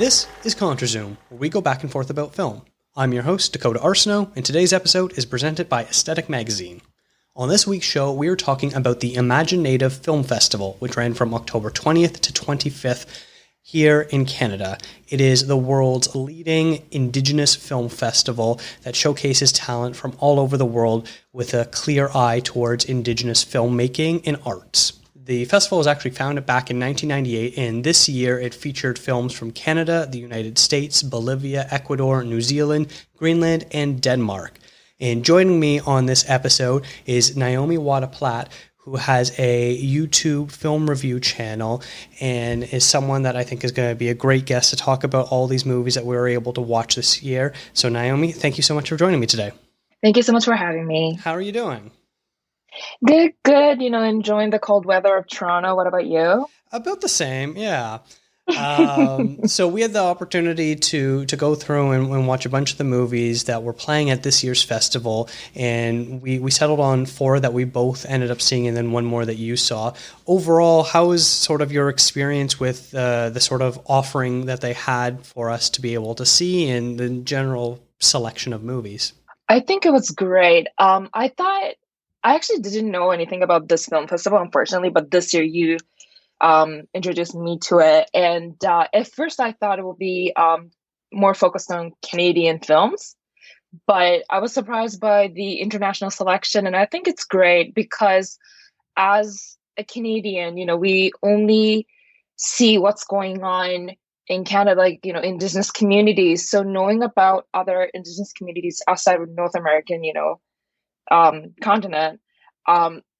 This is ContraZoom, where we go back and forth about film. I'm your host, Dakota Arsenault, and today's episode is presented by Aesthetic Magazine. On this week's show, we are talking about the imagineNATIVE Film Festival, which ran from October 20th to 25th here in Canada. It is the world's leading Indigenous film festival that showcases talent from all over the world with a clear eye towards Indigenous filmmaking and arts. The festival was actually founded back in 1998, and this year it featured films from Canada, the United States, Bolivia, Ecuador, New Zealand, Greenland, and Denmark. And joining me on this episode is Naomi Wada Platt, who has a YouTube film review channel and is someone that I think is going to be a great guest to talk about all these movies that we were able to watch this year. So Naomi, thank you so much for joining me today. Thank you so much for having me. How are you doing? Good. Enjoying the cold weather of Toronto. What about you? About the same, yeah. So we had the opportunity to go through and watch a bunch of the movies that were playing at this year's festival, and we settled on 4 that we both ended up seeing, and then one more that you saw. Overall, how was sort of your experience with the sort of offering that they had for us to be able to see and the general selection of movies? I think it was great. I actually didn't know anything about this film festival, unfortunately, but this year you introduced me to it. And at first I thought it would be more focused on Canadian films, but I was surprised by the international selection. And I think it's great because as a Canadian, we only see what's going on in Canada, Indigenous communities. So knowing about other Indigenous communities outside of North American, continent,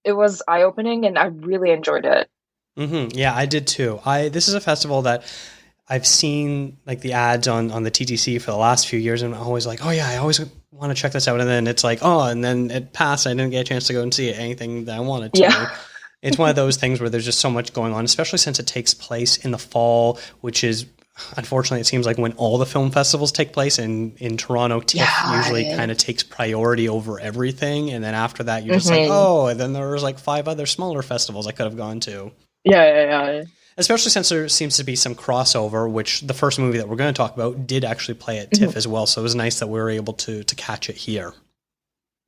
it was eye-opening and I really enjoyed it. Mm-hmm. Yeah, I did too. This is a festival that I've seen like the ads on the TTC for the last few years, and I'm always like, oh yeah, I always want to check this out. And then it's like, oh, and then it passed. I didn't get a chance to go and see anything that I wanted to. Yeah. It's one of those things where there's just so much going on, especially since it takes place in the fall, which is, unfortunately, it seems like when all the film festivals take place in Toronto, TIFF usually kind of takes priority over everything. And then after that, you're just like, oh, and then there was like 5 other smaller festivals I could have gone to. Yeah. Especially since there seems to be some crossover, which the first movie that we're going to talk about did actually play at TIFF as well. So it was nice that we were able to catch it here.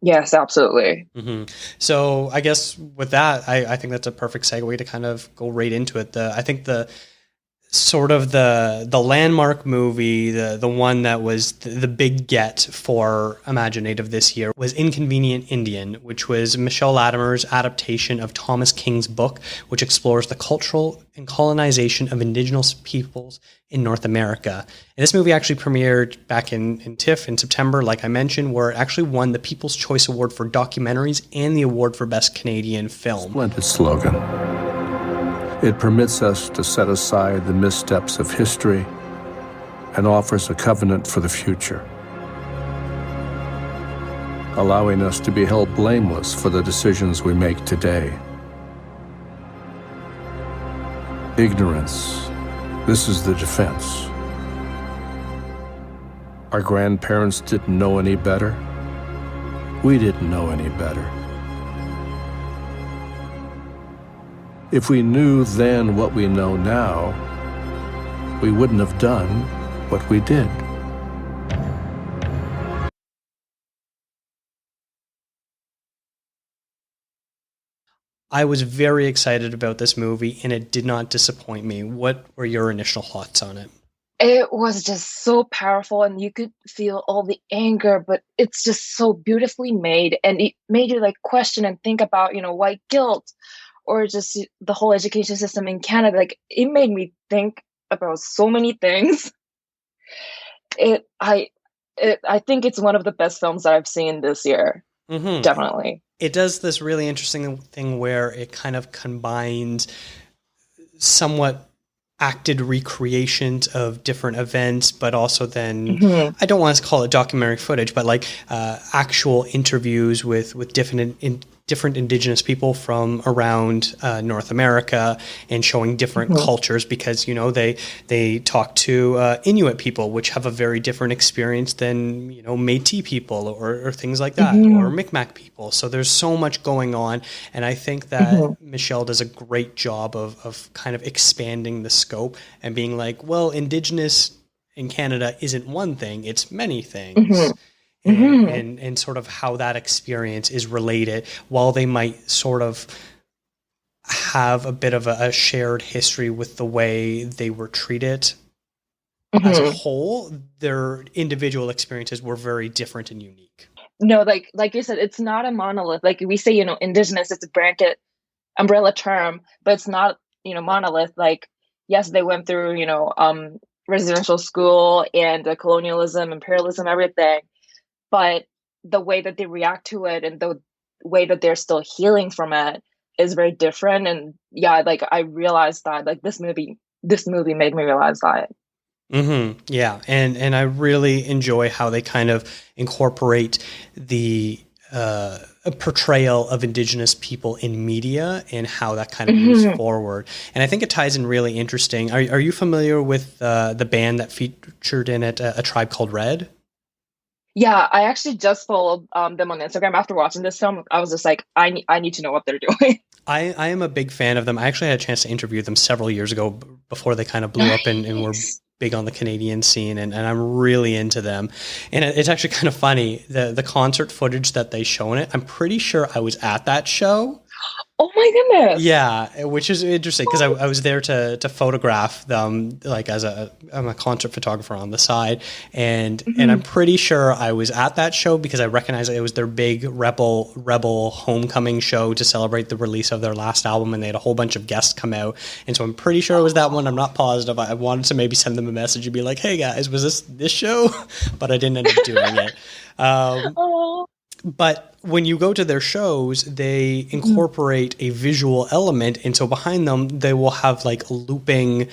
Yes, absolutely. Mm-hmm. So I guess with that, I think that's a perfect segue to kind of go right into it. I think the sort of the landmark movie, the one that was the big get for imagineNATIVE this year was Inconvenient Indian, which was Michelle Latimer's adaptation of Thomas King's book, which explores the cultural and colonization of Indigenous peoples in North America. And this movie actually premiered back in TIFF in September, like I mentioned, where it actually won the People's Choice Award for Documentaries and the award for Best Canadian Film. Splendid slogan. It permits us to set aside the missteps of history and offers a covenant for the future, allowing us to be held blameless for the decisions we make today. Ignorance, this is the defense. Our grandparents didn't know any better. We didn't know any better. If we knew then what we know now, we wouldn't have done what we did. I was very excited about this movie, and it did not disappoint me. What were your initial thoughts on it? It was just so powerful, and you could feel all the anger, but it's just so beautifully made, and it made you question and think about, white guilt, or just the whole education system in Canada. It made me think about so many things. I think it's one of the best films that I've seen this year. Mm-hmm. Definitely. It does this really interesting thing where it kind of combines somewhat acted recreations of different events, but also then, I don't want to call it documentary footage, but actual interviews with different Indigenous people from around North America and showing different cultures because, they talk to Inuit people, which have a very different experience than, Métis people or things like that, or Mi'kmaq people. So there's so much going on. And I think that Michelle does a great job of kind of expanding the scope and being like, well, Indigenous in Canada isn't one thing, it's many things. Mm-hmm. Mm-hmm. And sort of how that experience is related, while they might sort of have a bit of a shared history with the way they were treated as a whole, their individual experiences were very different and unique. No, like you said, it's not a monolith. Like we say, Indigenous, it's a blanket umbrella term, but it's not, monolith. Like, yes, they went through, residential school and colonialism, imperialism, everything. But the way that they react to it and the way that they're still healing from it is very different. And yeah, like I realized that, like this movie made me realize that. Mm-hmm. Yeah, and I really enjoy how they kind of incorporate the portrayal of Indigenous people in media and how that kind of moves forward. And I think it ties in really interesting. Are you familiar with the band that featured in it, A Tribe Called Red? Yeah, I actually just followed them on Instagram after watching this film. I was just like, I need to know what they're doing. I am a big fan of them. I actually had a chance to interview them several years ago before they kind of blew up and were big on the Canadian scene, and I'm really into them. And it's actually kind of funny, the concert footage that they show in it, I'm pretty sure I was at that show. Oh my goodness. Yeah, which is interesting because I was there to photograph them, like I'm a concert photographer on the side, and I'm pretty sure I was at that show because I recognized it was their big rebel homecoming show to celebrate the release of their last album, and they had a whole bunch of guests come out, and so I'm pretty sure it was that one. I'm not positive. I wanted to maybe send them a message and be like, "Hey guys, was this show?" But I didn't end up doing it. But when you go to their shows, they incorporate a visual element. And so behind them, they will have like looping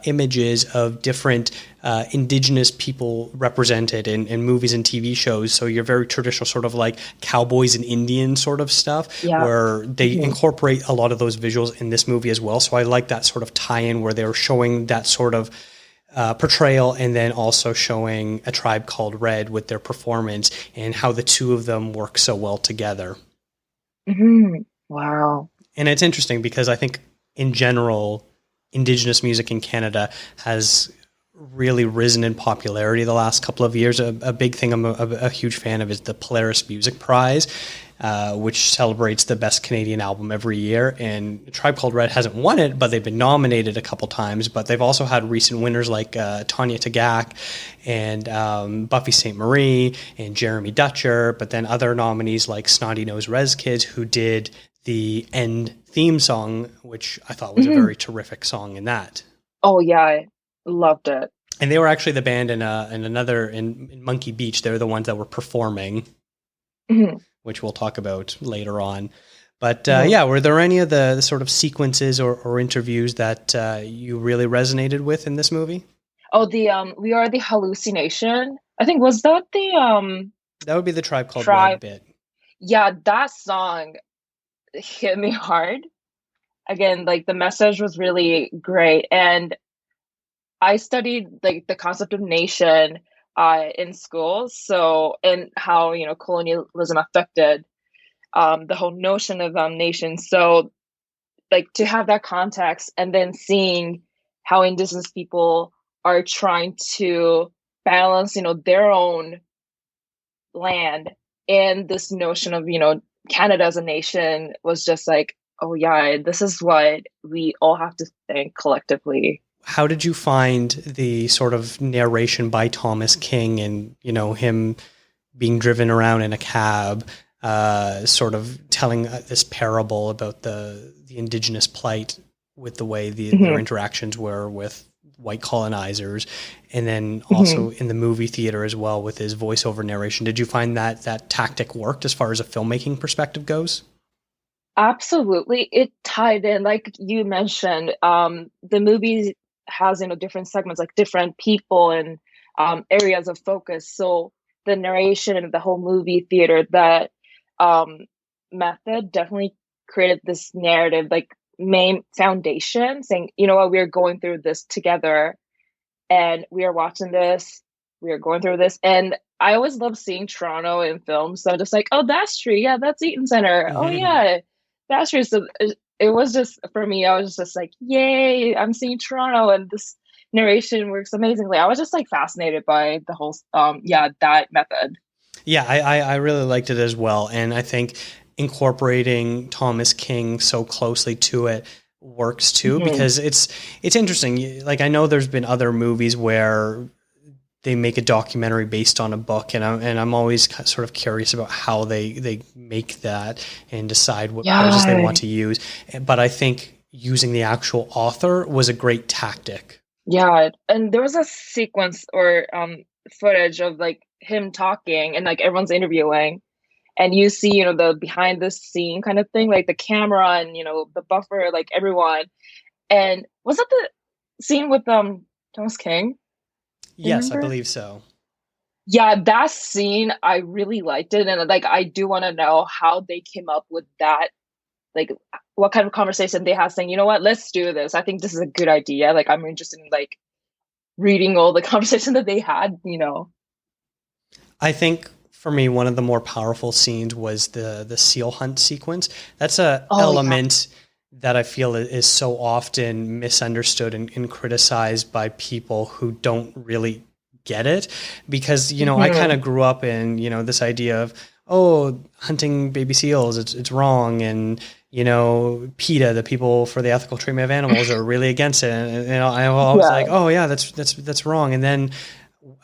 images of different Indigenous people represented in movies and TV shows. So you're very traditional sort of like cowboys and Indian sort of stuff, where they incorporate a lot of those visuals in this movie as well. So I like that sort of tie-in where they're showing that sort of portrayal, and then also showing A Tribe Called Red with their performance and how the two of them work so well together. Wow. And it's interesting because I think in general, Indigenous music in Canada has really risen in popularity the last couple of years. A big thing I'm a huge fan of is the Polaris Music Prize, which celebrates the best Canadian album every year. And Tribe Called Red hasn't won it, but they've been nominated a couple times. But they've also had recent winners like Tanya Tagaq and Buffy St. Marie and Jeremy Dutcher, but then other nominees like Snotty Nose Rez Kids, who did the end theme song, which I thought was a very terrific song in that. Oh yeah, I loved it. And they were actually the band in Monkey Beach. They're the ones that were performing, which we'll talk about later on. But were there any of the sort of sequences or interviews that you really resonated with in this movie? Oh, the We Are the Hallucination. I think, was that the that would be the Tribe Called Red bit. Yeah, that song hit me hard. Again, like the message was really great. And I studied like the concept of nation in school. So, and how, colonialism affected the whole notion of nation. So like to have that context and then seeing how Indigenous people are trying to balance, their own land and this notion of, Canada as a nation was just like, oh yeah, this is what we all have to think collectively. How did you find the sort of narration by Thomas King and, him being driven around in a cab, sort of telling this parable about the Indigenous plight with the way their interactions were with white colonizers, and then also in the movie theater as well with his voiceover narration? Did you find that tactic worked as far as a filmmaking perspective goes? Absolutely. It tied in, like you mentioned, the movie has, different segments, like different people and areas of focus. So the narration and the whole movie theater, that method definitely created this narrative, like main foundation, saying, you know what, we're going through this together and we are watching this, we are going through this. And I always love seeing Toronto in films. So I'm just like, oh, that's true. Yeah, that's Eaton Center. Oh yeah, that's true. So it was just, for me, I was just like, yay, I'm seeing Toronto and this, narration works amazingly. I was just like fascinated by the whole, that method. Yeah, I really liked it as well. And I think incorporating Thomas King so closely to it works too, because it's interesting. Like, I know there's been other movies where they make a documentary based on a book, and I'm always sort of curious about how they make that and decide what poses they want to use. But I think using the actual author was a great tactic. Yeah, and there was a sequence or footage of like him talking and like everyone's interviewing, and you see, you know, the behind the scene kind of thing, like the camera and, you know, the buffer, like everyone. And was that the scene with Thomas King? Yes, I believe so. Yeah, that scene, I really liked it. And like, I do want to know how they came up with that. Like, what kind of conversation they had saying, you know what, let's do this. I think this is a good idea. Like, I'm interested in like reading all the conversation that they had, you know. I think for me, one of the more powerful scenes was the seal hunt sequence. That's a element that I feel is so often misunderstood and criticized by people who don't really get it. Because, you know, I kind of grew up in, you know, this idea of, oh, hunting baby seals, it's wrong. And, you know, PETA, the people for the ethical treatment of animals, are really against it. And you know, I was like, oh yeah, that's wrong. And then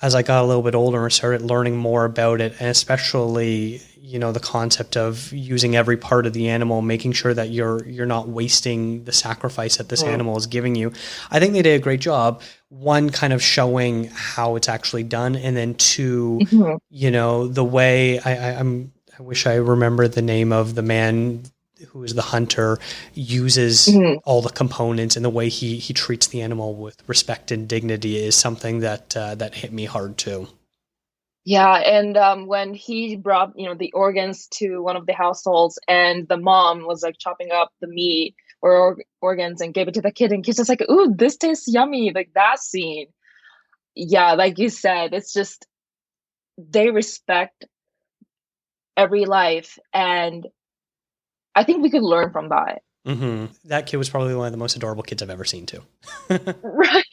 as I got a little bit older and started learning more about it, and especially, you know, the concept of using every part of the animal, making sure that you're not wasting the sacrifice that this animal is giving you. I think they did a great job. One, kind of showing how it's actually done, and then two, you know, the way I wish I remember the name of the man who is the hunter, uses all the components, and the way he treats the animal with respect and dignity is something that that hit me hard too. Yeah, and when he brought, you know, the organs to one of the households, and the mom was like chopping up the meat or organs and gave it to the kid, and kid's just like, "Ooh, this tastes yummy!" Like that scene. Yeah, like you said, it's just they respect every life, and I think we could learn from that. That kid was probably one of the most adorable kids I've ever seen too. Right?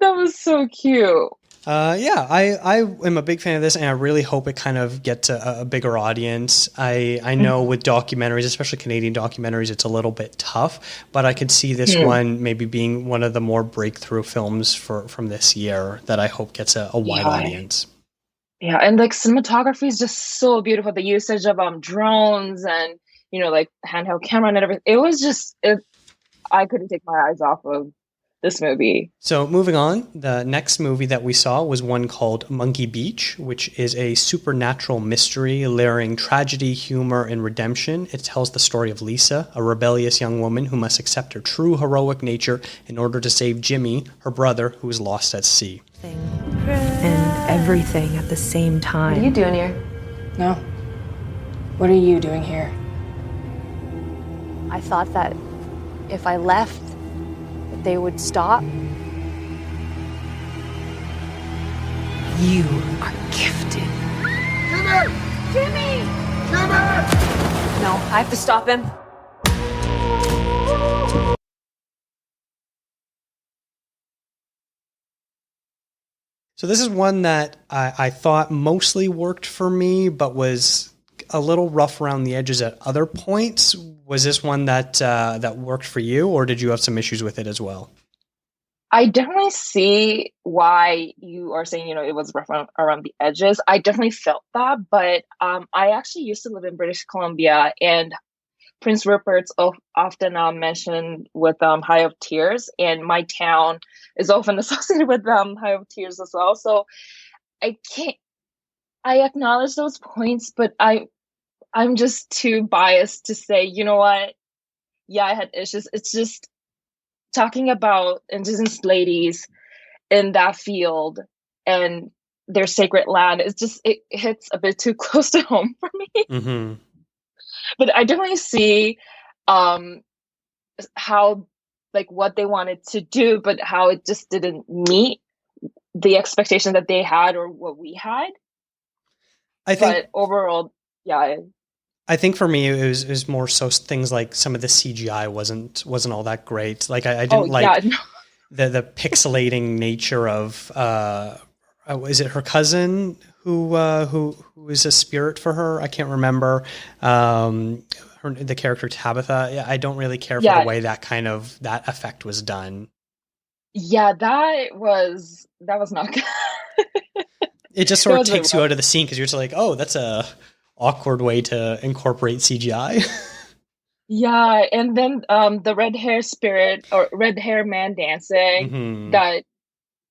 That was so cute. Yeah, I am a big fan of this, and I really hope it kind of gets a bigger audience. I know with documentaries, especially Canadian documentaries, it's a little bit tough, but I could see this one maybe being one of the more breakthrough films from this year that I hope gets a wide audience. Yeah, and like cinematography is just so beautiful. The usage of drones and, you know, like handheld camera and everything. It was just I couldn't take my eyes off of this movie. So moving on, the next movie that we saw was one called Monkey Beach, which is a supernatural mystery layering tragedy, humor, and redemption. It tells the story of Lisa, a rebellious young woman who must accept her true heroic nature in order to save Jimmy, her brother, who is lost at sea. And everything at the same time. What are you doing here? No. What are you doing here? I thought that if I left, that they would stop. You are gifted. Jimmy! Jimmy! Jimmy! No, I have to stop him. So this is one that I thought mostly worked for me, but was a little rough around the edges at other points. Was this one that that worked for you, or did you have some issues with it as well? I definitely see why you are saying, you know, it was rough around the edges. I definitely felt that, but I actually used to live in British Columbia, and Prince Rupert's often mentioned with High of Tears, and my town is often associated with High of Tears as well. So I acknowledge those points, but I'm just too biased to say, you know what? Yeah, I had issues. It's just talking about Indigenous ladies in that field and their sacred land. It's just, it hits a bit too close to home for me. But I definitely see how, like, what they wanted to do, but how it just didn't meet the expectation that they had or what we had. I think, but overall, yeah. I think for me, it was more so things like some of the CGI wasn't all that great. Like I didn't like. Yeah, no. the pixelating nature of is it her cousin who is a spirit for her? I can't remember. The character Tabitha. Yeah, I don't really care for the way that effect was done. Yeah, that was not good. It just sort of takes you out of the scene because you're just like, oh, that's a awkward way to incorporate CGI. Yeah, and then the red hair spirit or red hair man dancing. That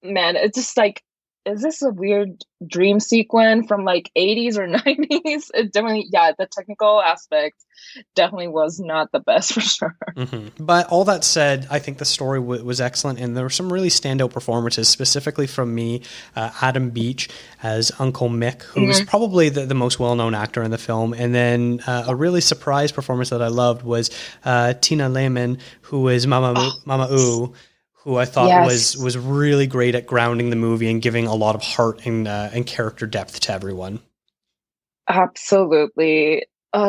man, it's just like, is this a weird dream sequence from like 80s or 90s? It definitely, the technical aspect definitely was not the best for sure. But all that said, I think the story was excellent, and there were some really standout performances, specifically from me, Adam Beach as Uncle Mick, who's probably the most well-known actor in the film. And then a really surprise performance that I loved was Tina Lehman, who is Mama Oo, who I thought was really great at grounding the movie and giving a lot of heart and character depth to everyone. Absolutely.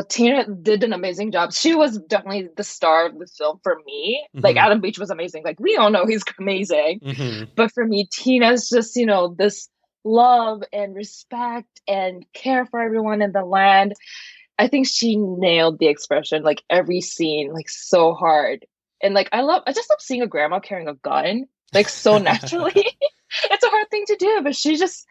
Tina did an amazing job. She was definitely the star of the film for me. Like, Adam Beach was amazing. Like, we all know he's amazing. But for me, Tina's just, this love and respect and care for everyone in the land. I think she nailed the expression, like, every scene, like, so hard. And like, I just love seeing a grandma carrying a gun, like, so naturally. It's a hard thing to do, but she just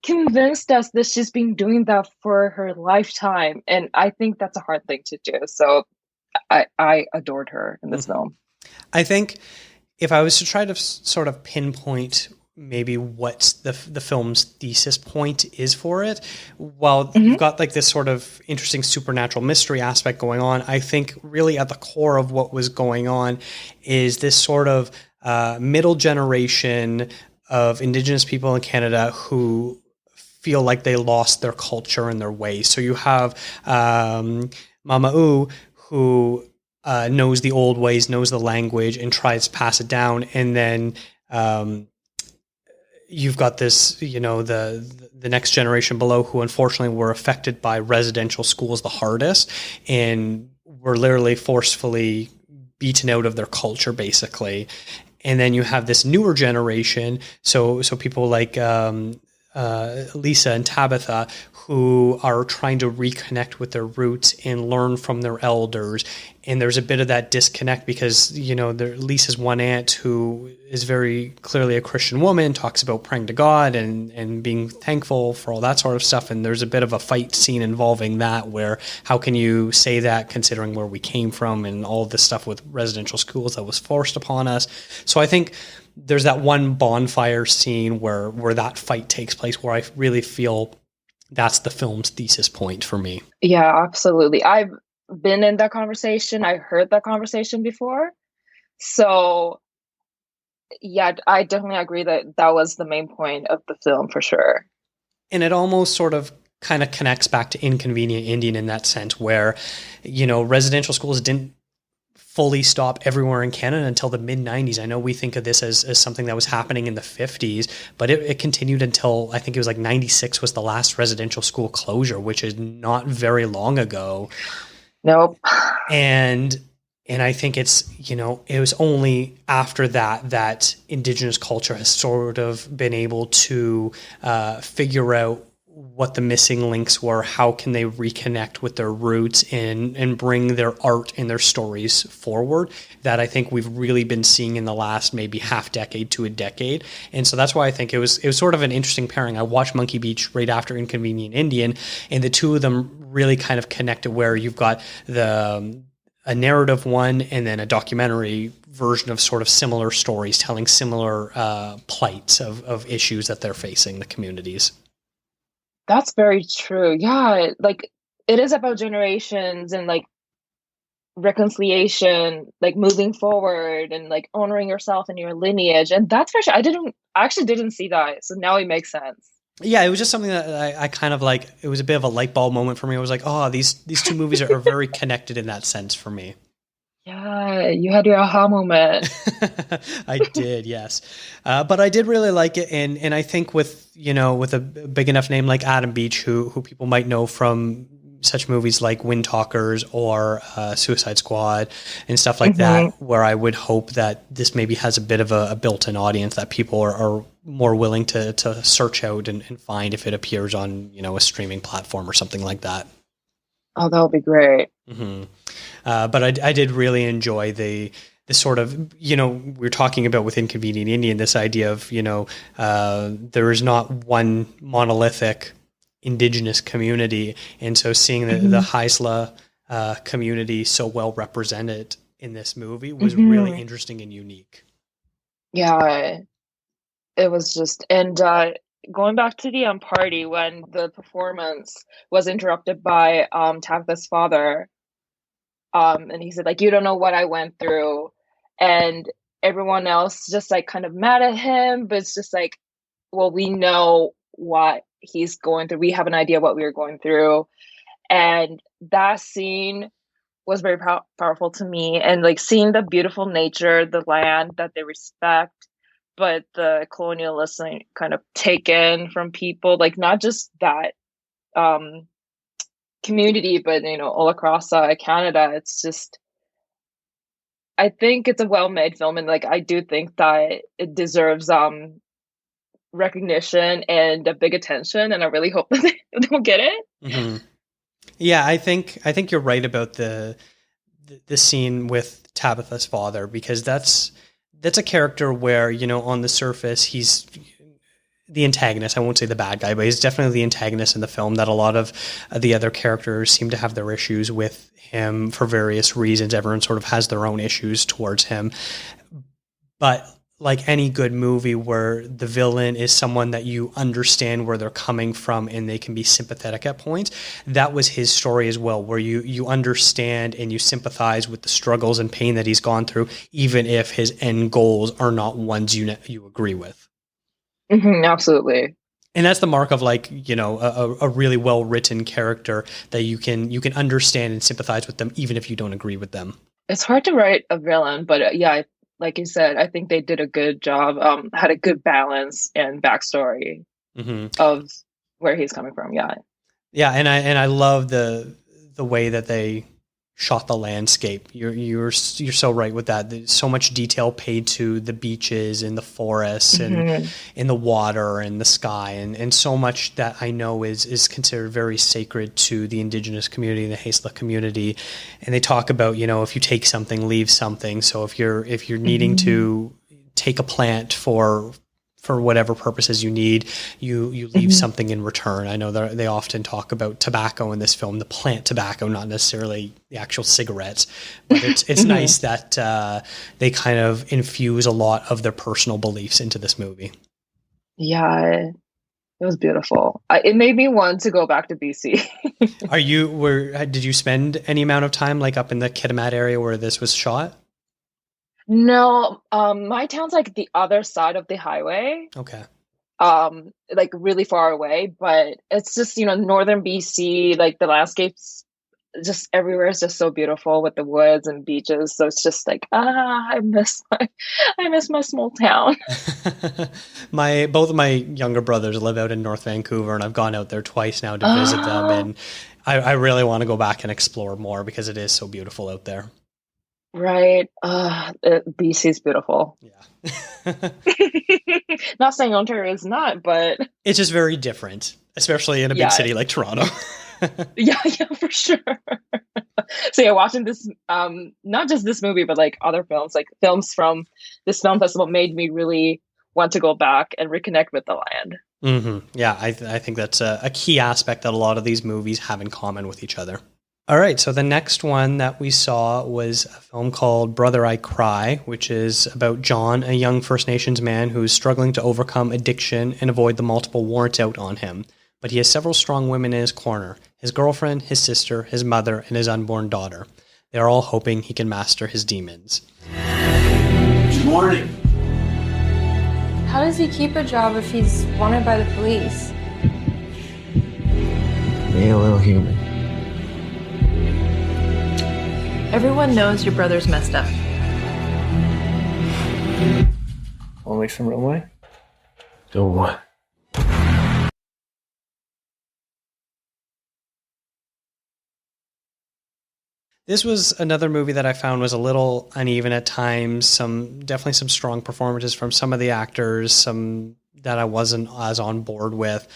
convinced us that she's been doing that for her lifetime. And I think that's a hard thing to do. So I adored her in this film. I think if I was to try to sort of pinpoint maybe what the film's thesis point is for it, while you've got like this sort of interesting supernatural mystery aspect going on, I think really at the core of what was going on is this sort of middle generation of Indigenous people in Canada who feel like they lost their culture and their ways. So you have Mama Oo, who knows the old ways, knows the language, and tries to pass it down. And then you've got this, the next generation below who unfortunately were affected by residential schools the hardest and were literally forcefully beaten out of their culture, basically. And then you have this newer generation, so people like Lisa and Tabitha, who are trying to reconnect with their roots and learn from their elders. And there's a bit of that disconnect because, Lisa's one aunt, who is very clearly a Christian woman, talks about praying to God and being thankful for all that sort of stuff. And there's a bit of a fight scene involving that, where how can you say that considering where we came from and all this stuff with residential schools that was forced upon us. So I think there's that one bonfire scene where that fight takes place, where I really feel that's the film's thesis point for me. Yeah, absolutely. I've been in that conversation. I heard that conversation before. So yeah, I definitely agree that was the main point of the film for sure. And it almost sort of kind of connects back to Inconvenient Indian in that sense, where, residential schools didn't fully stop everywhere in Canada until the mid-90s. I know we think of this as something that was happening in the 50s, but it continued until, I think it was like 96 was the last residential school closure, which is not very long ago. Nope. And I think it's, it was only after that Indigenous culture has sort of been able to figure out what the missing links were, how can they reconnect with their roots and bring their art and their stories forward, that I think we've really been seeing in the last maybe half decade to a decade. And so that's why I think it was sort of an interesting pairing. I watched Monkey Beach right after Inconvenient Indian, and the two of them really kind of connected, where you've got a narrative one and then a documentary version of sort of similar stories telling similar plights of issues that they're facing, the communities. That's very true. Yeah, like, it is about generations and like reconciliation, like moving forward and like honoring yourself and your lineage. And that's for sure. I actually didn't see that. So now it makes sense. Yeah, it was just something that I kind of like, it was a bit of a light bulb moment for me. I was like, oh, these two movies are very connected in that sense for me. Yeah, you had your aha moment. I did, yes. But I did really like it. And I think with a big enough name like Adam Beach, who people might know from such movies like Wind Talkers or Suicide Squad and stuff like that, where I would hope that this maybe has a bit of a built-in audience that people are more willing to search out and find if it appears on, a streaming platform or something like that. Oh, that would be great. But I did really enjoy the sort of, we're talking about with Inconvenient Indian, this idea of, there is not one monolithic Indigenous community. And so seeing the Haisla community so well represented in this movie was really interesting and unique. Yeah, it was just, and going back to the party when the performance was interrupted by Tabitha's father, and he said, like, you don't know what I went through, and everyone else just like kind of mad at him, but it's just like, well, we know what he's going through. We have an idea what we were going through, and that scene was very powerful to me. And like seeing the beautiful nature, the land that they respect, but the colonialism kind of taken from people, like not just that community, but all across Canada. It's just, I think it's a well-made film, and like I do think that it deserves recognition and a big attention, and I really hope that they don't get it. Yeah, I think you're right about the scene with Tabitha's father, because that's a character where, on the surface he's the antagonist. I won't say the bad guy, but he's definitely the antagonist in the film, that a lot of the other characters seem to have their issues with him for various reasons. Everyone sort of has their own issues towards him. But like any good movie where the villain is someone that you understand where they're coming from and they can be sympathetic at points, that was his story as well, where you understand and you sympathize with the struggles and pain that he's gone through, even if his end goals are not ones you agree with. Absolutely. And that's the mark of like, a really well-written character, that you can understand and sympathize with them, even if you don't agree with them. It's hard to write a villain, but yeah, like you said, I think they did a good job, had a good balance and backstory of where he's coming from. Yeah. Yeah. And I love the way that they shot the landscape. You're so right with that. There's so much detail paid to the beaches and the forests and in the water and the sky, and so much that I know is considered very sacred to the Indigenous community, the Haisla community. And they talk about, if you take something, leave something. So if you're needing to take a plant for whatever purposes you need, you leave something in return. I know they often talk about tobacco in this film, the plant tobacco, not necessarily the actual cigarettes. But it's nice that they kind of infuse a lot of their personal beliefs into this movie. Yeah, it was beautiful. It made me want to go back to BC. Did you spend any amount of time like up in the Kitimat area where this was shot? No, my town's like the other side of the highway. Okay. Like really far away, but it's just, northern BC, like the landscapes just everywhere is just so beautiful with the woods and beaches. So it's just like, I miss my small town. Both of my younger brothers live out in North Vancouver, and I've gone out there twice now to visit them, and I really want to go back and explore more because it is so beautiful out there. Right. BC is beautiful. Yeah. Not saying Ontario is not, but it's just very different, especially in a big city like Toronto. yeah, for sure. So yeah, watching this, not just this movie, but like other films, like films from this film festival, made me really want to go back and reconnect with the land. Yeah, I think that's a key aspect that a lot of these movies have in common with each other. All right, so the next one that we saw was a film called Brother I Cry, which is about John, a young First Nations man who is struggling to overcome addiction and avoid the multiple warrants out on him. But he has several strong women in his corner: his girlfriend, his sister, his mother, and his unborn daughter. They are all hoping he can master his demons. Good morning. How does he keep a job if he's wanted by the police? Be a little human. Everyone knows your brother's messed up. Wanna make some real money? Do what? This was another movie that I found was a little uneven at times. Definitely some strong performances from some of the actors, some that I wasn't as on board with.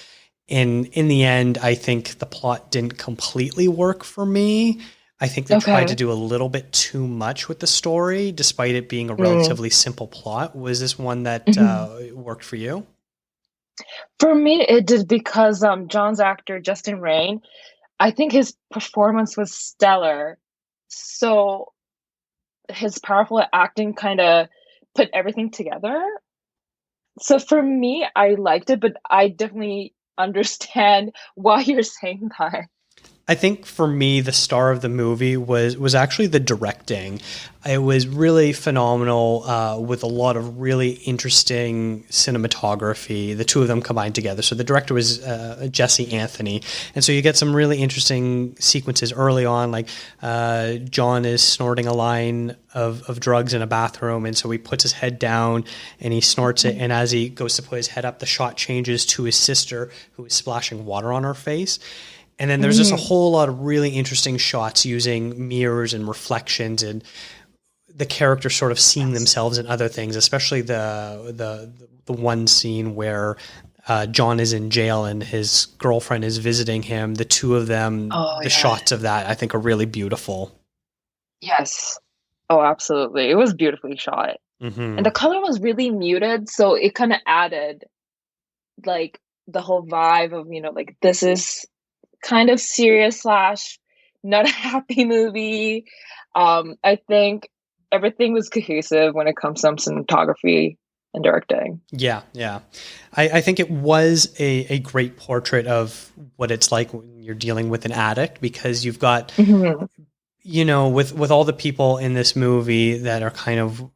And in the end, I think the plot didn't completely work for me. I think they tried to do a little bit too much with the story, despite it being a relatively simple plot. Was this one that worked for you? For me, it did because John's actor, Justin Rain, I think his performance was stellar. So his powerful acting kind of put everything together. So for me, I liked it, but I definitely understand why you're saying that. I think for me, the star of the movie was actually the directing. It was really phenomenal with a lot of really interesting cinematography. The two of them combined together. So the director was Jesse Anthony. And so you get some really interesting sequences early on, like John is snorting a line of drugs in a bathroom. And so he puts his head down and he snorts it. And as he goes to put his head up, the shot changes to his sister, who is splashing water on her face. And then there's just a whole lot of really interesting shots using mirrors and reflections and the characters sort of seeing themselves in other things, especially the one scene where John is in jail and his girlfriend is visiting him. The two of them, shots of that, I think, are really beautiful. Yes. Oh, absolutely. It was beautifully shot. And the color was really muted, so it kind of added like the whole vibe of, like, this is kind of serious / not a happy movie. I think everything was cohesive when it comes to cinematography and directing. Yeah. I think it was a great portrait of what it's like when you're dealing with an addict, because you've got, with all the people in this movie that are kind of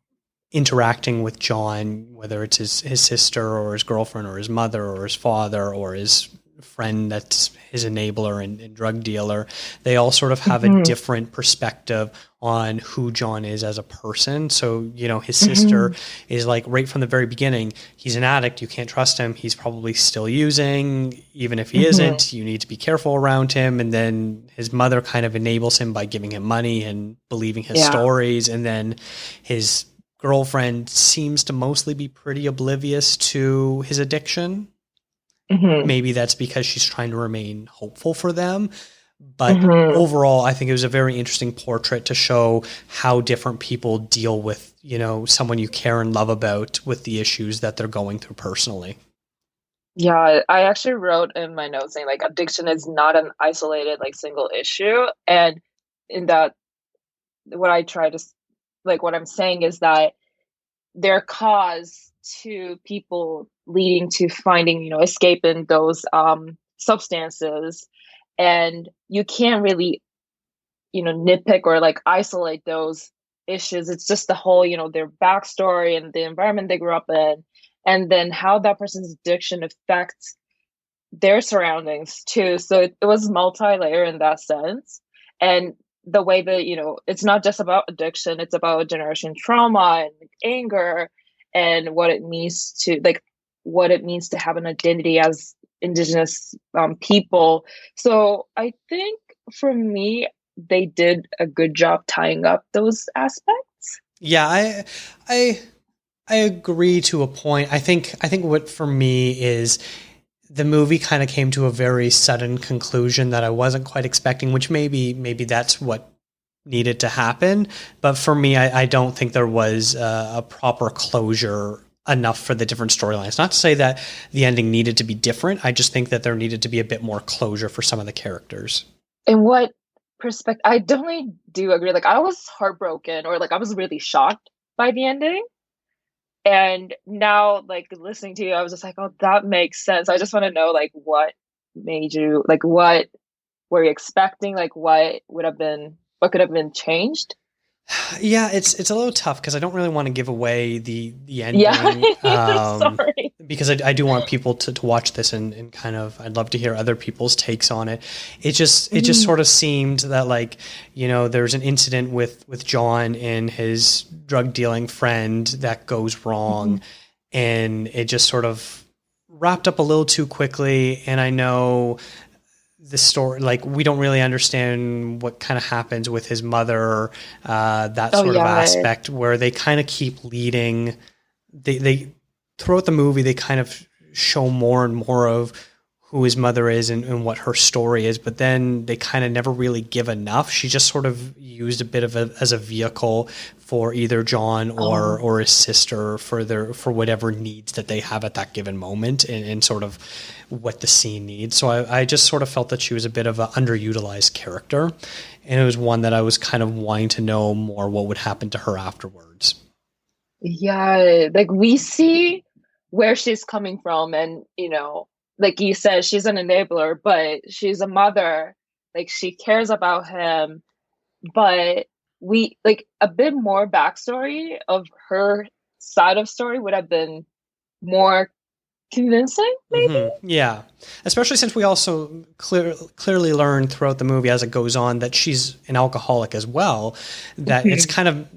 interacting with John, whether it's his sister or his girlfriend or his mother or his father or his friend that's his enabler and drug dealer, they all sort of have a different perspective on who John is as a person. So, his sister is like, right from the very beginning, he's an addict. You can't trust him. He's probably still using. Even if he isn't, you need to be careful around him. And then his mother kind of enables him by giving him money and believing his stories. And then his girlfriend seems to mostly be pretty oblivious to his addiction. Maybe that's because she's trying to remain hopeful for them. But overall, I think it was a very interesting portrait to show how different people deal with, someone you care and love about with the issues that they're going through personally. Yeah, I actually wrote in my notes saying, like, addiction is not an isolated, like, single issue. And in that, what I'm saying is that their cause to people leading to finding, escape in those substances. And you can't really, nitpick or like isolate those issues. It's just the whole, their backstory and the environment they grew up in, and then how that person's addiction affects their surroundings too. So it was multi-layer in that sense. And the way that, it's not just about addiction, it's about generation trauma and anger and what it means to have an identity as Indigenous people. So I think for me, they did a good job tying up those aspects. Yeah, I agree to a point. I think what for me is the movie kind of came to a very sudden conclusion that I wasn't quite expecting, which maybe that's what needed to happen. But for me, I don't think there was a proper closure enough for the different storylines. Not to say that the ending needed to be different. I just think that there needed to be a bit more closure for some of the characters. In what perspective? I definitely do agree. Like, I was heartbroken, or like I was really shocked by the ending. And now, like, listening to you, I was just like, oh, that makes sense. I just want to know, like, what made you, like, what were you expecting? Like, what could have been changed? Yeah, it's a little tough because I don't really want to give away the ending. Yeah, sorry. Because I do want people to watch this and kind of, I'd love to hear other people's takes on it. It just sort of seemed that, like, there's an incident with John and his drug dealing friend that goes wrong, and it just sort of wrapped up a little too quickly. And I know the story, like we don't really understand what kind of happens with his mother, that sort of aspect where they kind of keep leading. They throughout the movie, they kind of show more and more of who his mother is and what her story is, but then they kind of never really give enough. She just sort of used a bit of as a vehicle for either John or his sister for whatever needs that they have at that given moment and sort of what the scene needs. So I just sort of felt that she was a bit of an underutilized character, and it was one that I was kind of wanting to know more what would happen to her afterwards. Yeah, like we see where she's coming from, and like you said, she's an enabler, but she's a mother. Like she cares about him, but we like a bit more backstory of her side of story would have been more convincing, maybe. Mm-hmm. Yeah, especially since we also clearly learn throughout the movie as it goes on that she's an alcoholic as well. That it's kind of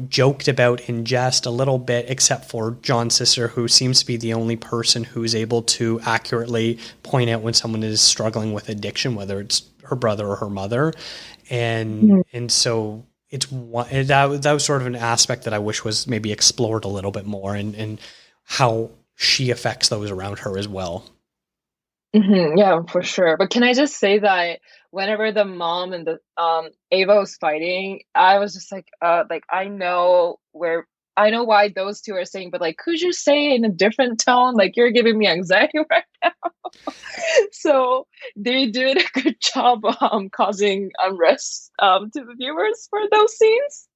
joked about in jest a little bit, except for John's sister, who seems to be the only person who's able to accurately point out when someone is struggling with addiction, whether it's her brother or her mother, and so it's one that was sort of an aspect that I wish was maybe explored a little bit more, and how she affects those around her as well. Yeah, for sure. But can I just say that whenever the mom and the Ava was fighting, I was just like I know why those two are saying, but like, could you say it in a different tone? Like, you're giving me anxiety right now. So they did a good job causing unrest to the viewers for those scenes.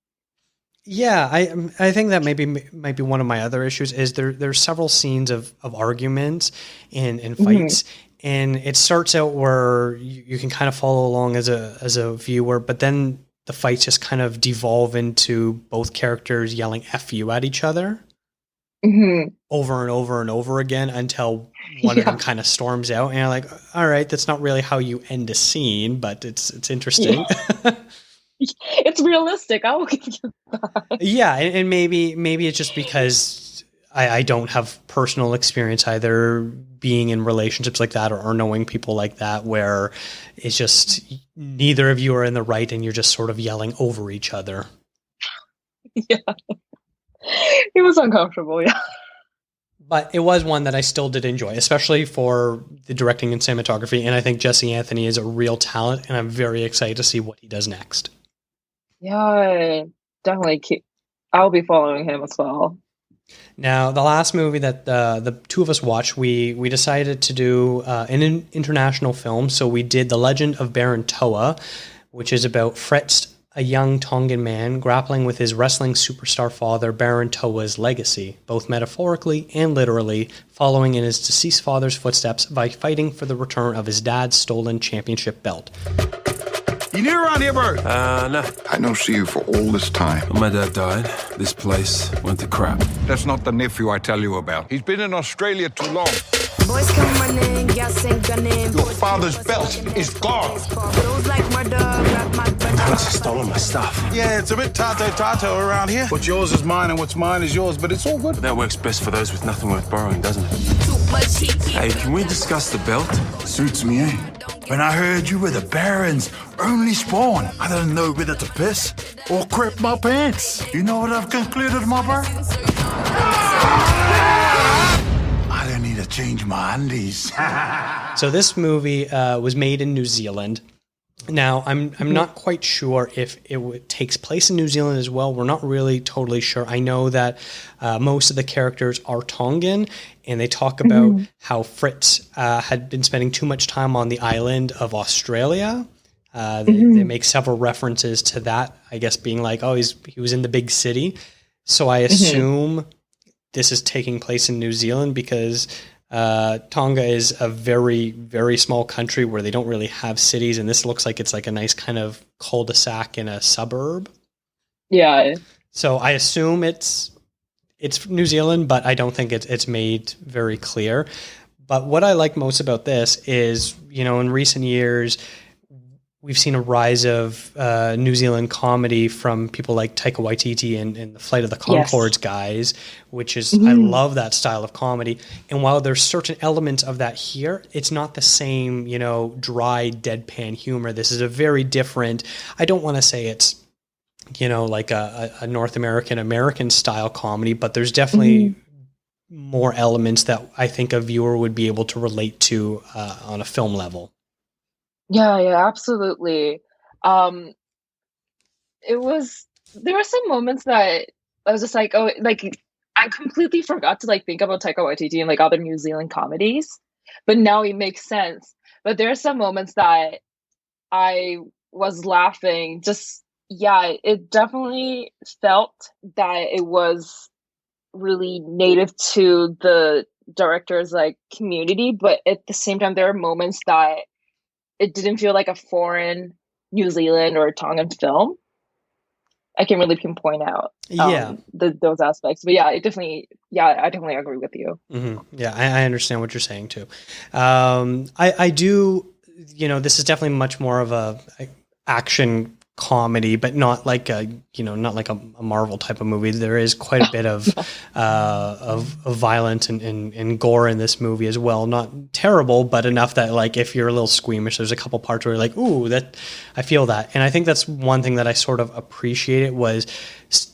Yeah, I think that might be one of my other issues is there's several scenes of arguments and fights, and it starts out where you can kind of follow along as a viewer, but then the fights just kind of devolve into both characters yelling "F you" at each other over and over and over again until one of them kind of storms out, and you're like, all right, that's not really how you end a scene, but it's interesting. Yeah. It's realistic. I will give you that. Yeah, and maybe it's just because I don't have personal experience either being in relationships like that or knowing people like that, where it's just neither of you are in the right and you're just sort of yelling over each other. Yeah. It was uncomfortable, yeah. But it was one that I still did enjoy, especially for the directing and cinematography. And I think Jesse Anthony is a real talent, and I'm very excited to see what he does next. Yeah, definitely. I'll be following him as well. Now, the last movie that the two of us watched, we decided to do an international film. So we did The Legend of Baron Toa, which is about Fritz, a young Tongan man grappling with his wrestling superstar father, Baron Toa's legacy, both metaphorically and literally, following in his deceased father's footsteps by fighting for the return of his dad's stolen championship belt. You new around here, Bert? No. I don't see you for all this time. When my dad died, this place went to crap. That's not the nephew I tell you about. He's been in Australia too long. Boys come running, gas ain't gunning. Your father's belt is gone. Those like my dog, like my brother. Alex has stolen my stuff. Yeah, it's a bit tato around here. What's yours is mine and what's mine is yours, but it's all good. But that works best for those with nothing worth borrowing, doesn't it? Too much heat. Hey, can we discuss the belt? Suits me, eh? When I heard you were the Baron's only spawn, I didn't know whether to piss or crap my pants. You know what I've concluded, mopper? I don't need to change my undies. So this movie was made in New Zealand. Now, I'm not quite sure if it takes place in New Zealand as well. We're not really totally sure. I know that most of the characters are Tongan, and they talk about how Fritz had been spending too much time on the island of Australia. They make several references to that, I guess being like, oh, he was in the big city. So I assume this is taking place in New Zealand because Tonga is a very, very small country where they don't really have cities, and this looks like it's like a nice kind of cul-de-sac in a suburb. Yeah. So I assume it's New Zealand, but I don't think it's made very clear. But what I like most about this is, in recent years, we've seen a rise of New Zealand comedy from people like Taika Waititi and the Flight of the Conchords guys, which is, I love that style of comedy. And while there's certain elements of that here, it's not the same, you know, dry, deadpan humor. This is a very different, I don't want to say it's, you know, like a North American style comedy, but there's definitely more elements that I think a viewer would be able to relate to on a film level. Yeah, absolutely. There were some moments that I was just like, oh, like I completely forgot to like think about Taika Waititi and like other New Zealand comedies, but now it makes sense. But there are some moments that I was laughing. Just it definitely felt that it was really native to the director's like community, but at the same time, there are moments that it didn't feel like a foreign New Zealand or Tongan film. I can really pinpoint out those aspects. But I definitely agree with you. Mm-hmm. Yeah, I understand what you're saying too. I do, you know, this is definitely much more of a action comedy, but not like a Marvel type of movie. There is quite a bit of violence and gore in this movie as well. Not terrible, but enough that like if you're a little squeamish, there's a couple parts where you're like, ooh, that I feel that. And I think that's one thing that I sort of appreciated was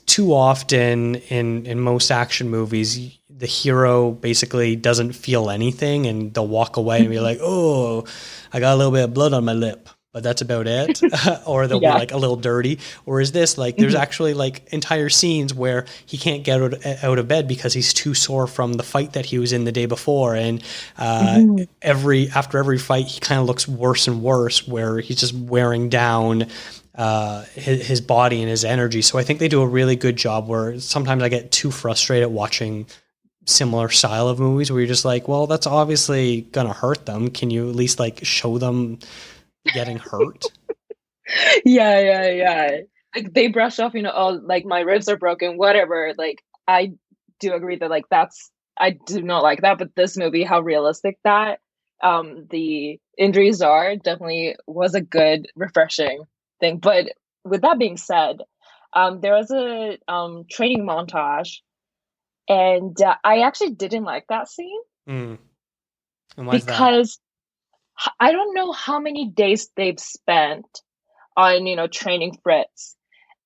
too often in most action movies, the hero basically doesn't feel anything and they'll walk away and be like, oh, I got a little bit of blood on my lip, but that's about it. Or they'll be like a little dirty. Or is this like, there's actually like entire scenes where he can't get out of bed because he's too sore from the fight that he was in the day before. And after every fight, he kind of looks worse and worse, where he's just wearing down his body and his energy. So I think they do a really good job, where sometimes I get too frustrated watching similar style of movies where you're just like, well, that's obviously gonna hurt them. Can you at least like show them getting hurt? Yeah. Like they brush off, you know, oh, like my ribs are broken, whatever. Like I do agree that like I do not like that, but this movie, how realistic that the injuries are, definitely was a good, refreshing thing. But with that being said, there was a training montage, and I actually didn't like that scene. And why is that? Because I don't know how many days they've spent on, you know, training Fritz.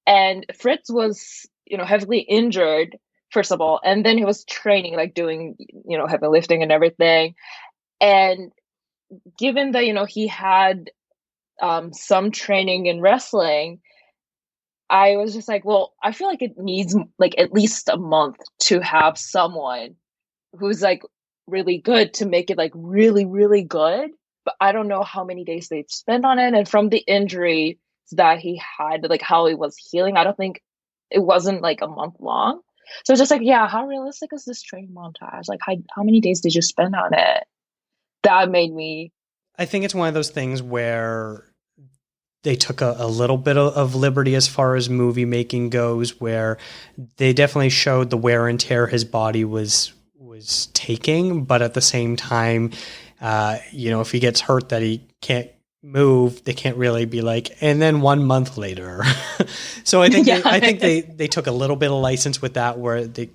And Fritz was, you know, heavily injured, first of all, and then he was training, like doing, you know, heavy lifting and everything. And given that, you know, he had some training in wrestling, I was just like, well, I feel like it needs like at least a month to have someone who's like really good to make it like really, really good. But I don't know how many days they've spent on it. And from the injury that he had, like how he was healing, I don't think it wasn't like a month long. So it's just like, yeah, how realistic is this training montage? Like how many days did you spend on it? That made me... I think it's one of those things where they took a little bit of liberty as far as movie making goes, where they definitely showed the wear and tear his body was taking, but at the same time, you know, if he gets hurt that he can't move, they can't really be like, and then 1 month later. So I think they took a little bit of license with that, where they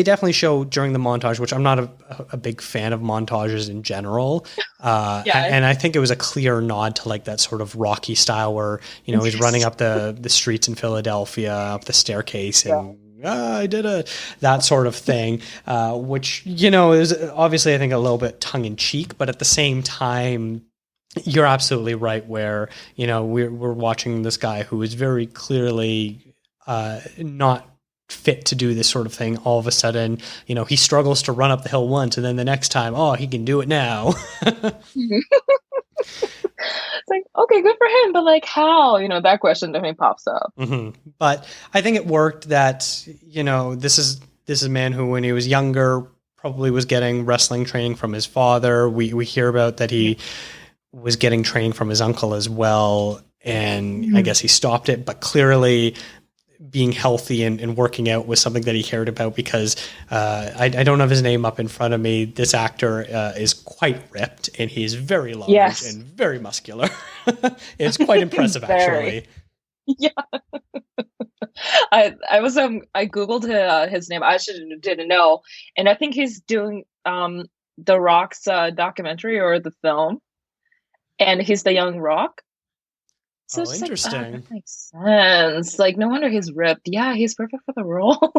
definitely show during the montage, which I'm not a big fan of montages in general. And I think it was a clear nod to like that sort of Rocky style where, you know, he's running up the streets in Philadelphia, up the staircase, and I did that sort of thing, which, you know, is obviously I think a little bit tongue in cheek, but at the same time, you're absolutely right, where, you know, we're watching this guy who is very clearly not fit to do this sort of thing. All of a sudden, you know, he struggles to run up the hill once, and then the next time, oh, he can do it now. It's like, okay, good for him, but like how? You know, that question definitely pops up. But I think it worked that, you know, this is a man who, when he was younger, probably was getting wrestling training from his father. We hear about that he was getting training from his uncle as well, and I guess he stopped it, but clearly being healthy and working out was something that he cared about, because I don't have his name up in front of me. This actor is quite ripped, and he's very large and very muscular. It's quite impressive, actually. Yeah. I Googled his name. I didn't know. And I think he's doing The Rock's documentary or the film. And he's the young Rock. So it's interesting. Like, that makes sense. Like, no wonder he's ripped. Yeah, he's perfect for the role.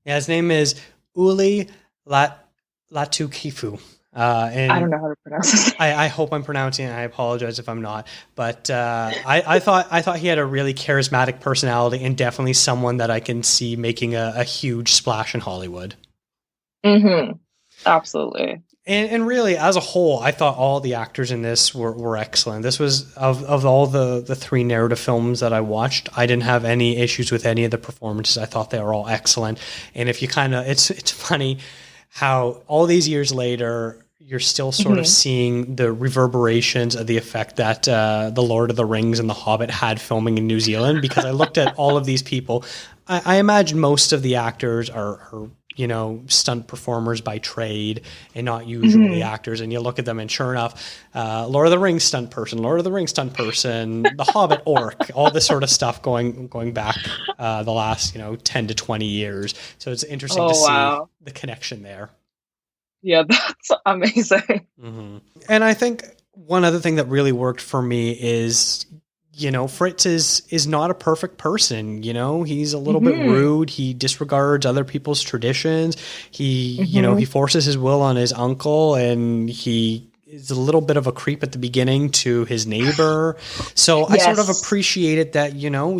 Yeah, his name is Uli Latukifu. And I don't know how to pronounce it. I hope I'm pronouncing it. I apologize if I'm not. But I thought he had a really charismatic personality, and definitely someone that I can see making a huge splash in Hollywood. Mm-hmm. Absolutely. And really, as a whole, I thought all the actors in this were excellent. This was, of all the three narrative films that I watched, I didn't have any issues with any of the performances. I thought they were all excellent. And if you it's funny how all these years later, you're still sort of seeing the reverberations of the effect that The Lord of the Rings and The Hobbit had filming in New Zealand, because I looked at all of these people. I imagine most of the actors are stunt performers by trade and not usually actors. And you look at them, and sure enough, Lord of the Rings stunt person, The Hobbit orc, all this sort of stuff going back the last 10 to 20 years. So it's interesting to see the connection there. Yeah, that's amazing. Mm-hmm. And I think one other thing that really worked for me is, Fritz is not a perfect person. He's a little bit rude. He disregards other people's traditions. He, he forces his will on his uncle, and he is a little bit of a creep at the beginning to his neighbor. So I sort of appreciated that,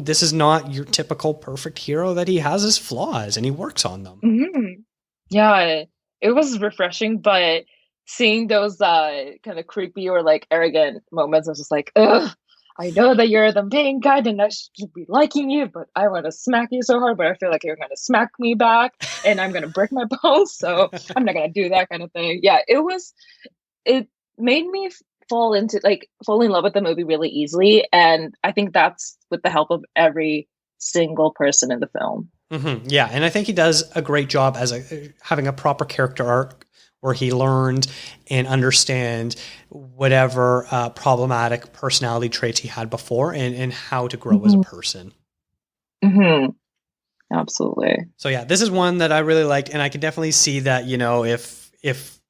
this is not your typical perfect hero, that he has his flaws and he works on them. Mm-hmm. Yeah, it was refreshing, but seeing those kind of creepy or like arrogant moments, I was just like, ugh. I know that you're the main guy and I should be liking you, but I want to smack you so hard, but I feel like you're going to smack me back and I'm going to break my bones. So I'm not going to do that kind of thing. Yeah, it made me fall in love with the movie really easily. And I think that's with the help of every single person in the film. Mm-hmm. Yeah. And I think he does a great job as having a proper character arc, where he learned and understand whatever problematic personality traits he had before, and how to grow as a person. Mm-hmm. Absolutely. So yeah, this is one that I really liked, and I can definitely see that, if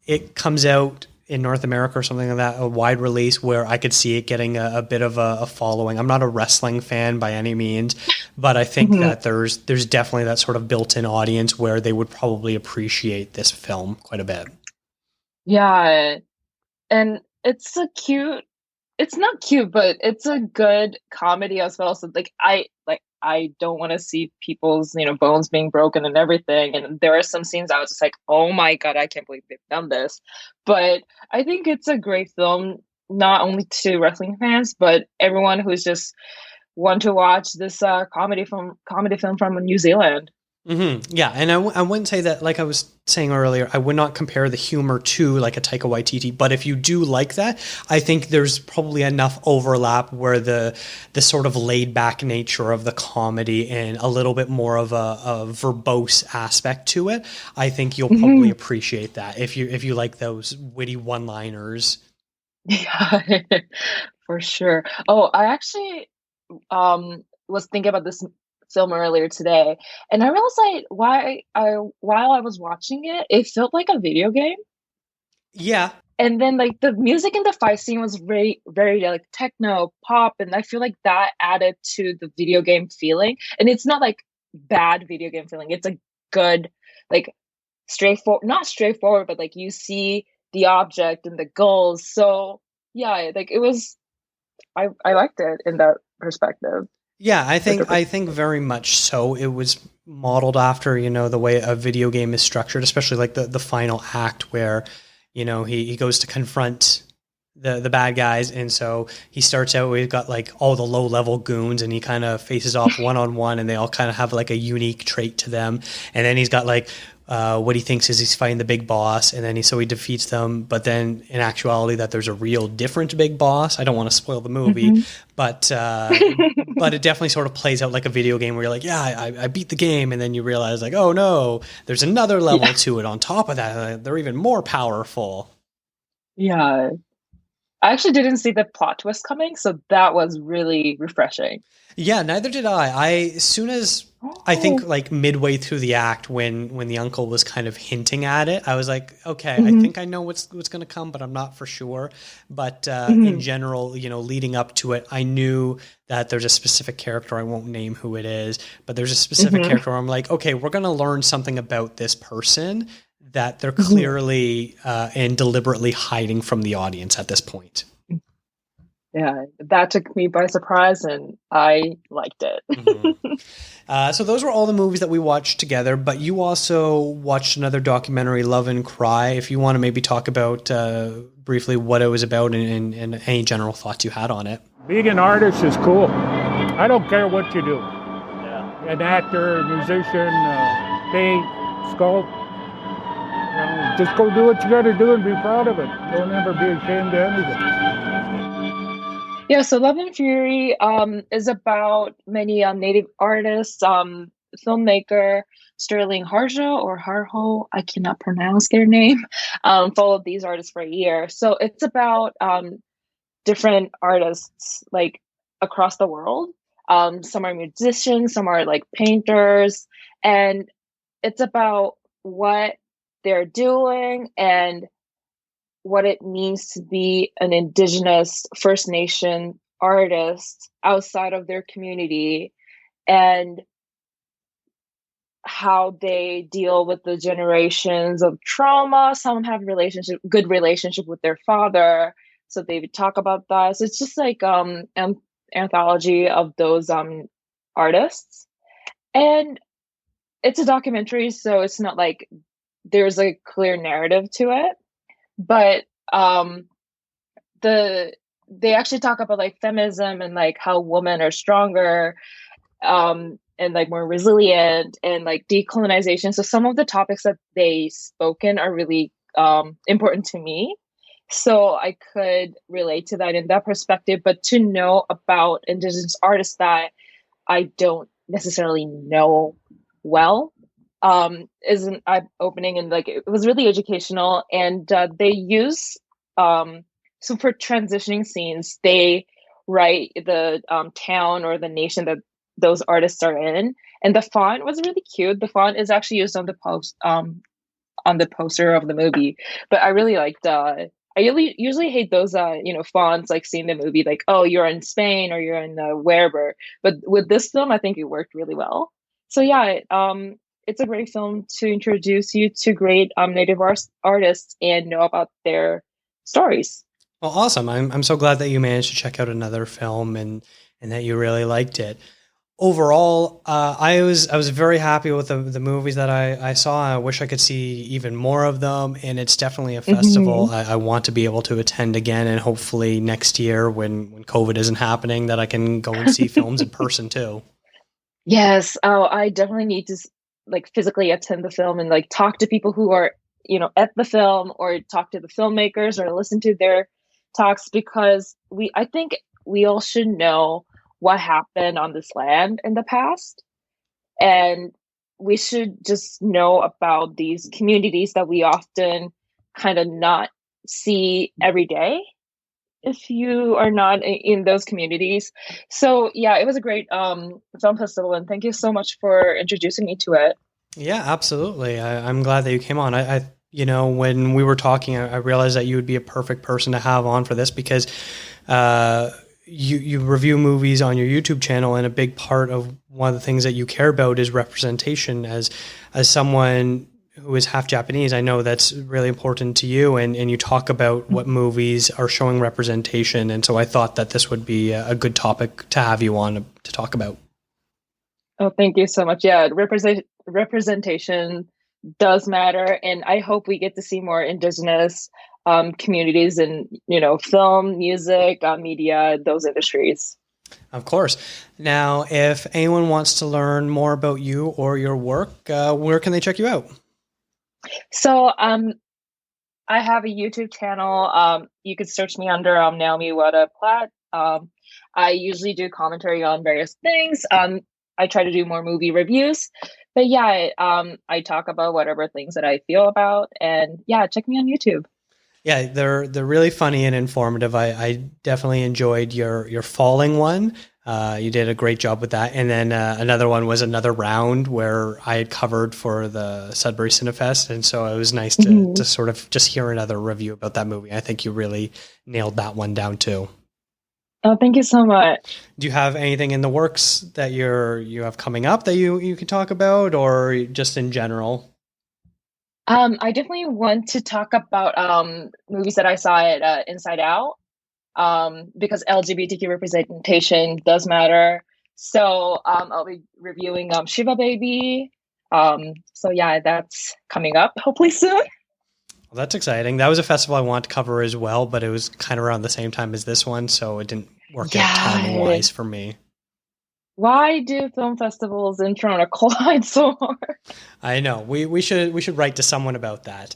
it comes out in North America or something like that, a wide release, where I could see it getting a bit of a following. I'm not a wrestling fan by any means, but I think that there's definitely that sort of built-in audience where they would probably appreciate this film quite a bit. Yeah. And it's not cute, but it's a good comedy as well. So I don't want to see people's, bones being broken and everything. And there are some scenes I was just like, oh my God, I can't believe they've done this. But I think it's a great film, not only to wrestling fans, but everyone who's just want to watch this comedy film from New Zealand. Mm-hmm. Yeah, and I wouldn't say that, like I was saying earlier, I would not compare the humor to like a Taika Waititi, but if you do like that, I think there's probably enough overlap where the sort of laid back nature of the comedy and a little bit more of a verbose aspect to it, I think you'll probably appreciate that if you like those witty one-liners. Yeah, for sure. Oh, I actually was thinking about this film earlier today, and I realized while I was watching it, it felt like a video game. Yeah. And then like the music in the fight scene was very, very like techno pop, and I feel like that added to the video game feeling. And it's not like bad video game feeling. It's a good, like not straightforward, but like you see the object and the goals. So yeah, like it was, I liked it in that perspective. Yeah, I think very much so. It was modeled after, the way a video game is structured, especially like the final act where, he goes to confront the bad guys. And so he starts out, we've got like all the low level goons, and he kind of faces off one-on-one, and they all kind of have like a unique trait to them. And then he's got like what he thinks is he's fighting the big boss, and then he defeats them. But then in actuality, that there's a real different big boss. I don't want to spoil the movie, but it definitely sort of plays out like a video game where you're like, yeah, I beat the game, and then you realize like, oh no, there's another level to it. On top of that, they're even more powerful. Yeah. I actually didn't see the plot twist coming, so that was really refreshing. Yeah, neither did I. As soon as I think like midway through the act, when the uncle was kind of hinting at it, I was like, okay, I think I know what's going to come, but I'm not for sure. But in general, leading up to it, I knew that there's a specific character. I won't name who it is, but there's a specific character where I'm like, okay, we're going to learn something about this person that they're clearly and deliberately hiding from the audience at this point. Yeah, that took me by surprise, and I liked it. So those were all the movies that we watched together, but you also watched another documentary, Love and Cry. If you want to maybe talk about briefly what it was about and any general thoughts you had on it. Being an artist is cool. I don't care what you do. Yeah. An actor, musician, paint, sculpt. Just go do what you got to do and be proud of it. Don't ever be ashamed of anything. Yeah, so Love and Fury is about many Native artists, filmmaker Sterling Harjo or Harjo, I cannot pronounce their name, followed these artists for a year. So it's about different artists like across the world. Some are musicians, some are like painters, and it's about what they're doing and what it means to be an Indigenous First Nation artist outside of their community, and how they deal with the generations of trauma. Some have good relationship with their father, so they would talk about that. So it's just like an anthology of those artists, and it's a documentary, so it's not like there's a clear narrative to it. But they actually talk about like feminism and like how women are stronger and like more resilient and like decolonization. So some of the topics that they spoken are really important to me. So I could relate to that in that perspective. But to know about Indigenous artists that I don't necessarily know well isn't eye-opening, and like it was really educational. And they use so for transitioning scenes, they write the town or the nation that those artists are in, and the font was really cute. The font is actually used on the poster of the movie, but I really liked. I usually hate those fonts like seeing the movie like, oh, you're in Spain or you're in wherever, but with this film I think it worked really well. So yeah, it's a great film to introduce you to great Native artists and know about their stories. Well, awesome. I'm so glad that you managed to check out another film and that you really liked it. Overall, I was very happy with the movies that I saw. I wish I could see even more of them, and it's definitely a festival I want to be able to attend again, and hopefully next year when COVID isn't happening that I can go and see films in person too. Yes. Oh, I definitely need to like physically attend the film and like talk to people who are, at the film, or talk to the filmmakers or listen to their talks, because I think we all should know what happened on this land in the past. And we should just know about these communities that we often kind of not see every day if you are not in those communities. So yeah, it was a great film festival, and thank you so much for introducing me to it. Yeah, absolutely. I'm glad that you came on. I when we were talking, I realized that you would be a perfect person to have on for this, because you review movies on your YouTube channel, and a big part of one of the things that you care about is representation. As someone who is half Japanese, I know that's really important to you, and you talk about what movies are showing representation, and so I thought that this would be a good topic to have you on to talk about. Oh, thank you so much. Yeah, representation does matter, and I hope we get to see more Indigenous communities in film, music, media, those industries. Of course. Now, if anyone wants to learn more about you or your work, where can they check you out? So I have a YouTube channel. You could search me under Naomi Wada Platt. I usually do commentary on various things. I try to do more movie reviews. But yeah, I talk about whatever things that I feel about. And yeah, check me on YouTube. Yeah, they're really funny and informative. I definitely enjoyed your falling one. You did a great job with that. And then another one was Another Round, where I had covered for the Sudbury Cinefest. And so it was nice to sort of just hear another review about that movie. I think you really nailed that one down too. Oh, thank you so much. Do you have anything in the works that you have coming up that you can talk about, or just in general? I definitely want to talk about movies that I saw at Inside Out, because LGBTQ representation does matter. So I'll be reviewing Shiva Baby. So yeah, that's coming up hopefully soon. Well, that's exciting. That was a festival I wanted to cover as well, but it was kind of around the same time as this one, so it didn't work out timing-wise for me. Why do film festivals in Toronto collide so hard? I know. We should write to someone about that.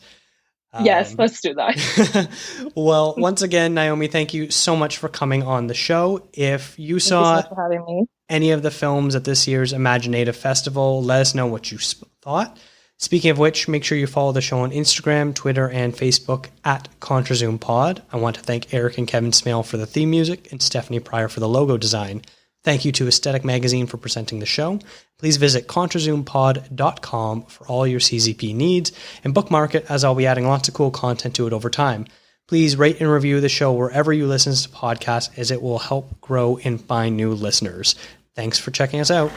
Yes, let's do that. Well, once again, Naomi, thank you so much for coming on the show. If you saw so much for having me. Any of the films at this year's imagineNATIVE Festival, let us know what you thought. Speaking of which, make sure you follow the show on Instagram, Twitter, and Facebook at ContraZoomPod. I want to thank Eric and Kevin Smale for the theme music and Stephanie Pryor for the logo design. Thank you to Aesthetic Magazine for presenting the show. Please visit ContraZoomPod.com for all your CZP needs and bookmark it, as I'll be adding lots of cool content to it over time. Please rate and review the show wherever you listen to podcasts, as it will help grow and find new listeners. Thanks for checking us out.